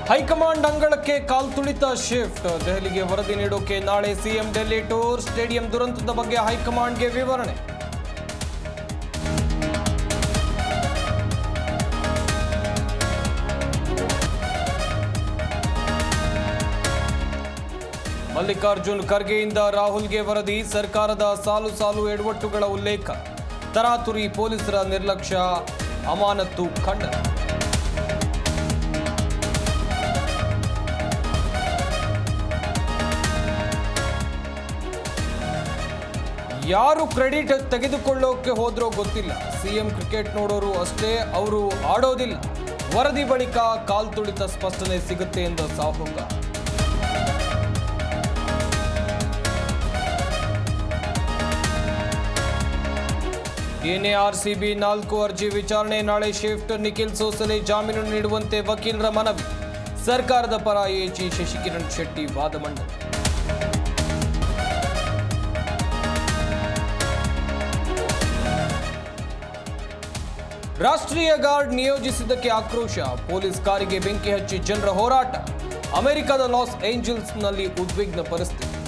High command ಅಂಗಳಕ್ಕೆ ಕಾಲ್ತುಳಿತ shift. ದೆಹಲಿಗೆ ವರದಿ ನೀಡೋಕೆ ನಾಳೆ ಸಿಎಂ ಡೆಲ್ಲಿ ಟೂರ್. ಸ್ಟೇಡಿಯಂ ದುರಂತದ ಬಗ್ಗೆ ಹೈಕಮಾಂಡ್ಗೆ ವಿವರಣೆ. ಮಲ್ಲಿಕಾರ್ಜುನ್ ಖರ್ಗೆಯಿಂದ ರಾಹುಲ್ಗೆ ವರದಿ. ಸರ್ಕಾರದ ಸಾಲು ಸಾಲು ಎಡವಟ್ಟುಗಳ ಉಲ್ಲೇಖ. ತರಾತುರಿ ಪೊಲೀಸರ ನಿರ್ಲಕ್ಷ್ಯ, ಅಮಾನತು ಖಂಡನೆ. ಯಾರು ಕ್ರೆಡಿಟ್ ತೆಗೆದುಕೊಳ್ಳೋಕೆ ಹೋದ್ರೋ ಗೊತ್ತಿಲ್ಲ. ಸಿಎಂ ಕ್ರಿಕೆಟ್ ನೋಡೋರು ಅಷ್ಟೇ, ಅವರು ಆಡೋದಿಲ್ಲ. ವರದಿ ಬಳಿಕ ಕಾಲ್ತುಳಿತ ಸ್ಪಷ್ಟನೆ ಸಿಗುತ್ತೆ ಎಂದ ಸಾಹುಕಾರ. ಎನ್ಎಆರ್ಸಿಬಿ 4 ಅರ್ಜಿ ವಿಚಾರಣೆ ನಾಳೆ ಶಿಫ್ಟ್. ನಿಖಿಲ್ ಸೋಸಲೆ ಜಾಮೀನು ನೀಡುವಂತೆ ವಕೀಲರ ಮನವಿ. ಸರ್ಕಾರದ ಪರ ಎಜಿ ಶಶಿಕಿರಣ್ ಶೆಟ್ಟಿ ವಾದ ಮಂಡನೆ. ರಾಷ್ಟ್ರೀಯ ಗಾರ್ಡ್ ನಿಯೋಜಿಸಿದ್ದಕ್ಕೆ ಆಕ್ರೋಶ. ಪೊಲೀಸ್ ಕಾರಿಗೆ ಬೆಂಕಿ ಹಚ್ಚಿ ಜನರ ಹೋರಾಟ. ಅಮೆರಿಕದ ಲಾಸ್ ಏಂಜಲ್ಸ್ನಲ್ಲಿ ಉದ್ವಿಗ್ನ ಪರಿಸ್ಥಿತಿ.